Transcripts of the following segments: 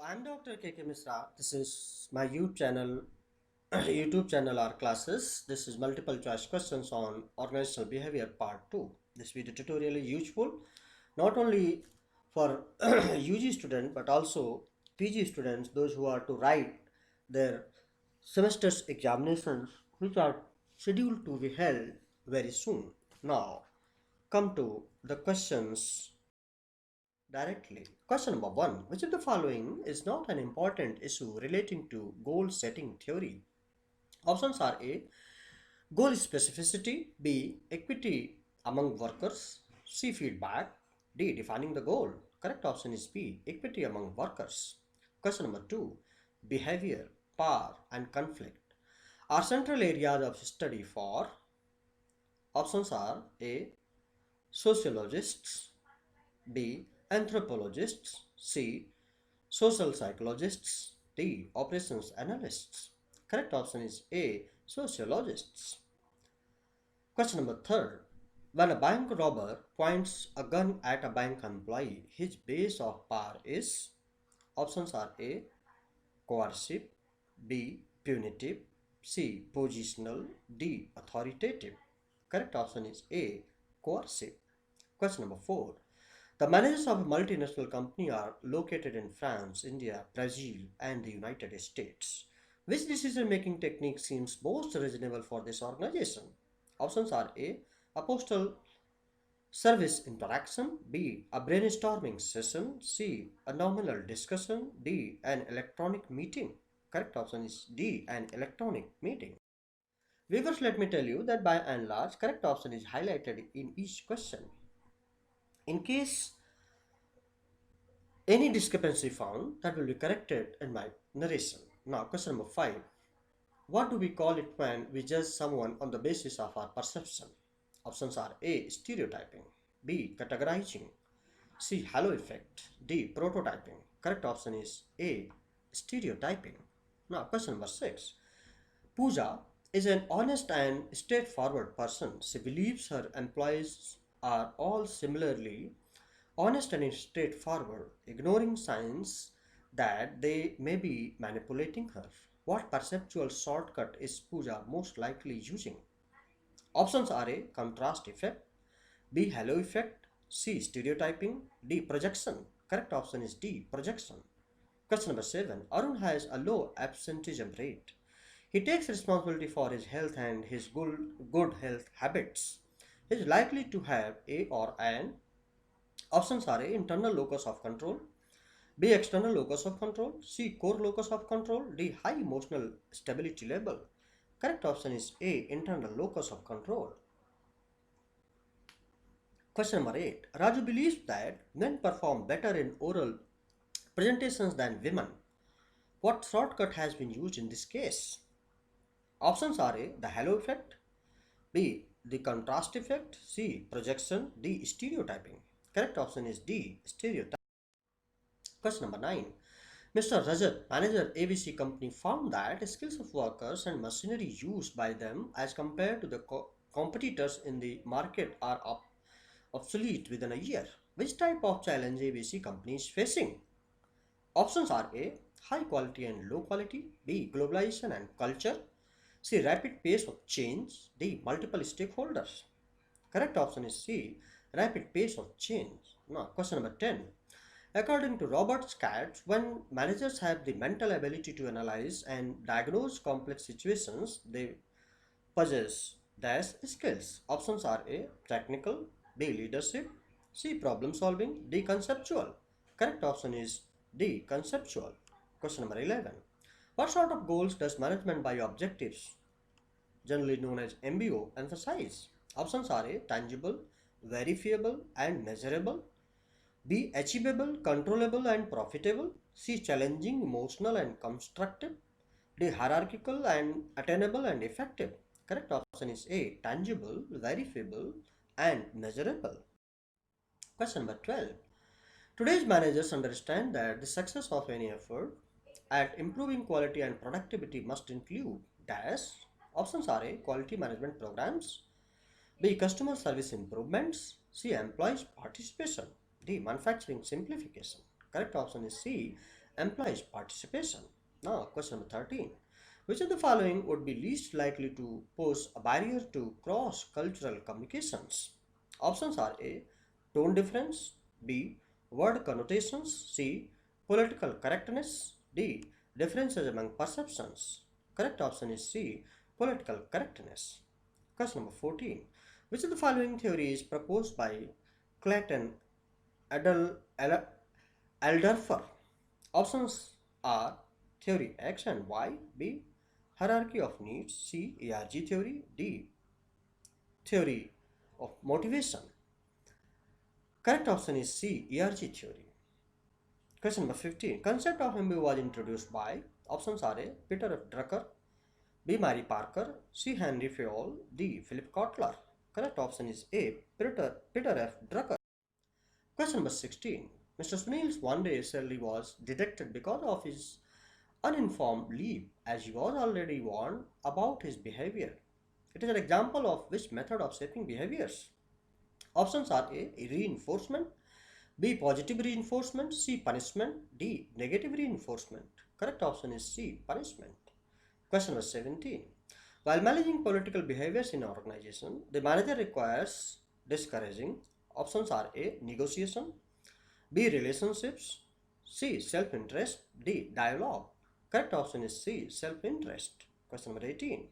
I'm Dr. KK Misra. This is my YouTube channel, YouTube channel or classes. This is multiple choice questions on organizational behavior part 2. This video tutorial is useful not only for UG students but also PG students, those who are to write their semester's examinations, which are scheduled to be held very soon. Now, come to the questions directly. Question number one: which of the following is not an important issue relating to goal setting theory? Options are A. Goal specificity, B. Equity among workers, C. Feedback, D. Defining the goal. Correct option is B. Equity among workers. Question number two: behavior, power, and conflict are central areas of study for. Options are A. Sociologists, B. Anthropologists, C. Social psychologists, D. Operations analysts. Correct option is A. Sociologists. Question number third. When a bank robber points a gun at a bank employee, his base of power is. Options are A. Coercive, B. Punitive, C. Positional, D. Authoritative. Correct option is A. Coercive. Question number four. The managers of a multinational company are located in France, India, Brazil, and the United States. Which decision making technique seems most reasonable for this organization? Options are A. A postal service interaction, B. A brainstorming session, C. A nominal discussion, D. An electronic meeting. Correct option is D. An electronic meeting. Viewers, let me tell you that by and large, correct option is highlighted in each question. In case any discrepancy found, that will be corrected in my narration. Now, question number 5. What do we call it when we judge someone on the basis of our perception? Options are A. Stereotyping, B. Categorizing, C. Halo effect, D. Prototyping. Correct option is A. Stereotyping. Now, question number 6. Pooja is an honest and straightforward person. She believes her employees are all similarly honest and straightforward, ignoring signs that they may be manipulating her. What perceptual shortcut is Pooja most likely using? Options are A. Contrast effect, B. Halo effect, C. Stereotyping, D. Projection. Correct option is D. Projection. Question number 7. Arun has a low absenteeism rate. He takes responsibility for his health and his good health habits. He is likely to have A or an. Options are A. Internal locus of control, B. External locus of control, C. Core locus of control, D. High emotional stability level. Correct option is A. Internal locus of control. Question number 8. Raju believes that men perform better in oral presentations than women. What shortcut has been used in this case? Options are A. The halo effect, B. The contrast effect, C. Projection, D. Stereotyping. Correct option is D. Stereotyping. Question number 9. Mr. Rajat, manager ABC company, found that skills of workers and machinery used by them as compared to the competitors in the market are obsolete within a year. Which type of challenge ABC company is facing? Options are A. High quality and low quality, B. Globalization and culture, C. Rapid pace of change, D. Multiple stakeholders. Correct option is C. Rapid pace of change. Now, question number 10. According to Robert Scott, when managers have the mental ability to analyze and diagnose complex situations, they possess dash skills. Options are A. Technical, B. Leadership, C. Problem solving, D. Conceptual. Correct option is D. Conceptual. Question number 11. What sort of goals does management by objectives, generally known as MBO, emphasize? Options are A. Tangible, verifiable, and measurable, B. Achievable, controllable, and profitable, C. Challenging, emotional, and constructive, D. Hierarchical and attainable and effective. Correct option is A. Tangible, verifiable, and measurable. Question number 12. Today's managers understand that the success of any effort at improving quality and productivity must include dash. Options are A. Quality management programs, B. Customer service improvements, C. Employees participation, D. Manufacturing simplification. Correct option is C. employees' participation. Now, question number 13. Which of the following would be least likely to pose a barrier to cross-cultural communications? Options are A. Tone difference, B. Word connotations, C. Political correctness, D. Differences among perceptions. Correct option is C. Political correctness. Question number 14. Which of the following theory is proposed by Clayton Alderfer? Options are theory X and Y, B. Hierarchy of needs, C. ARG theory, D. Theory of motivation. Correct option is C. ARG theory. Question number 15. Concept of MBA was introduced by options are A. Peter F. Drucker, B. Mary Parker, C. Henry Fayol, D. Philip Kotler. Correct option is A. Peter F. Drucker. Question number 16. Mr. Sunil's one-day salary was deducted because of his uninformed leave, as he was already warned about his behavior. It is an example of which method of shaping behaviors? Options are A. Reinforcement, B. Positive reinforcement, C. Punishment, D. Negative reinforcement. Correct option is C. Punishment. Question number 17. While managing political behaviors in an organization, the manager requires discouraging. Options are A. Negotiation, B. Relationships, C. Self-interest, D. Dialogue. Correct option is C. Self-interest. Question number 18.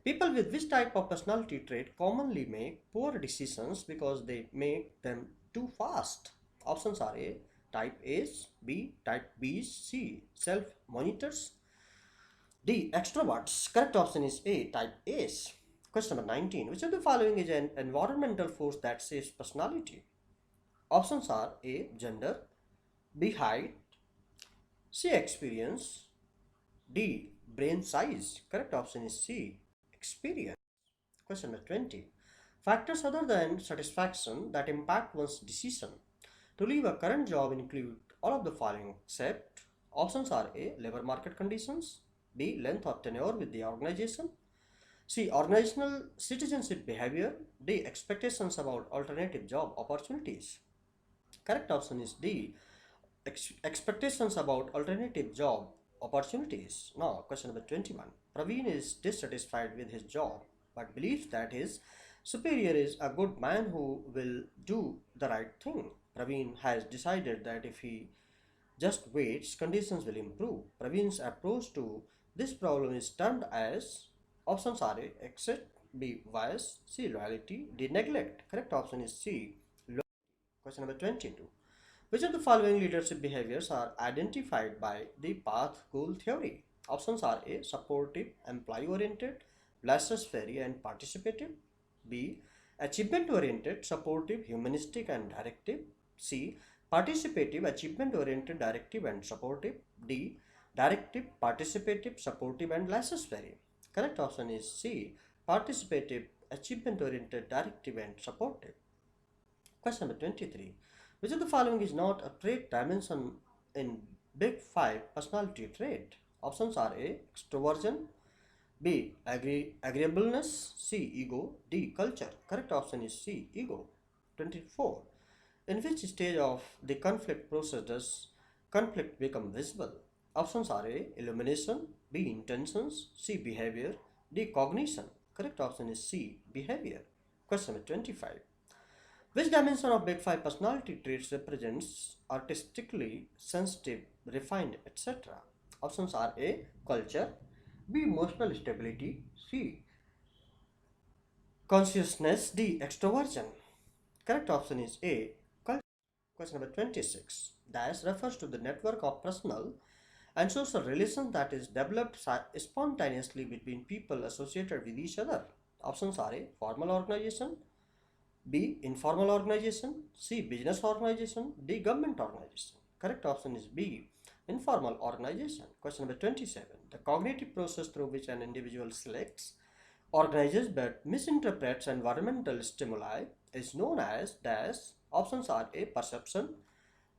People with which type of personality trait commonly make poor decisions because they make them too fast? Options are A. Type A's, B. Type B's, C. Self-monitors, D. Extroverts. Correct option is A. Type A's. Question number 19. Which of the following is an environmental force that shapes personality? Options are A. Gender, B. Height, C. Experience, D. Brain size. Correct option is C. Experience. Question number 20. Factors other than satisfaction that impact one's decision to leave a current job include all of the following except options are A. Labor market conditions, B. Length of tenure with the organization, C. Organizational citizenship behavior, D. Expectations about alternative job opportunities. Correct option is D. Expectations about alternative job opportunities. Now, question number 21. Praveen is dissatisfied with his job but believes that his superior is a good man who will do the right thing. Praveen has decided that if he just waits, conditions will improve. Praveen's approach to this problem is termed as options are A. Exit, B. Bias, C. Loyalty, D. Neglect. Correct option is C. Loyalty. Question number 22. Which of the following leadership behaviors are identified by the path goal theory? Options are A. Supportive, employee oriented, laissez-faire and participative, B. Achievement oriented, supportive, humanistic and directive, C. Participative, achievement oriented, directive and supportive, D. Directive, participative, supportive and laissez-faire. Correct option is C. Participative, achievement oriented, directive and supportive. Question number 23. Which of the following is not a trait dimension in Big Five personality trait? Options are A. Extroversion, B. Agreeableness, C. Ego, D. Culture. Correct option is C. Ego. 24. In which stage of the conflict process does conflict become visible? Options are A. Illumination, B. Intentions, C. Behavior, D. Cognition. Correct option is C. Behavior. Question number 25. Which dimension of Big Five personality traits represents artistically sensitive, refined, etc.? Options are A. Culture, B. Emotional stability, C. Consciousness, D. Extroversion. Correct option is A. Culture. Question number 26. Dash refers to the network of personal and social relations that is developed spontaneously between people associated with each other. Options are A. Formal organization, B. Informal organization, C. Business organization, D. Government organization. Correct option is B. Informal organization. Question number 27. The cognitive process through which an individual selects, organizes but misinterprets environmental stimuli is known as dash. Options are A. Perception,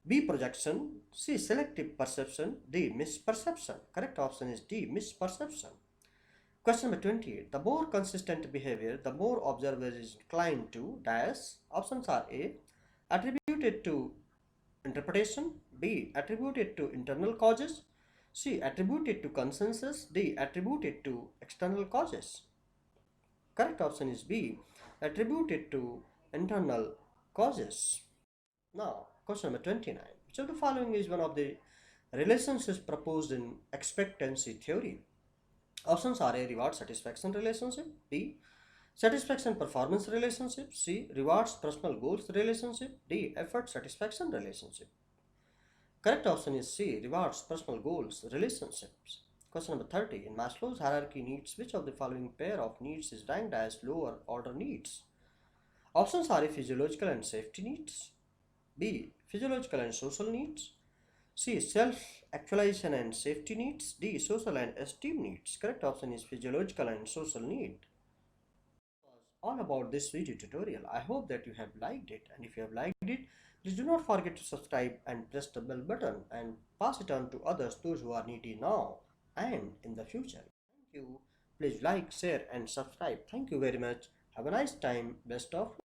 B. Projection, C. Selective perception, D. Misperception. Correct option is D. Misperception. Question number 28. The more consistent behavior, the more observer is inclined to dash. Options are A. Attributed to interpretation, B. Attribute it to internal causes. C. Attribute it to consensus. D. Attribute it to external causes. Correct option is B. Attribute it to internal causes. Now, question number 29. Which of the following is one of the relationships proposed in expectancy theory? Options are A. Reward satisfaction relationship. B. Satisfaction performance relationship. C. Rewards personal goals relationship. D. Effort satisfaction relationship. Correct option is C. Rewards personal goals relationships. Question number 30. In Maslow's hierarchy needs, which of the following pair of needs is ranked as lower order needs? Options are A. Physiological and safety needs. B. Physiological and social needs. C. Self-actualization and safety needs. D. Social and esteem needs. Correct option is physiological and social need. All about this video tutorial. I hope that you have liked it, and if you have liked it, please do not forget to subscribe and press the bell button and pass it on to others, those who are needy now and in the future. Thank you. Please like, share and subscribe. Thank you very much. Have a nice time. Best of luck.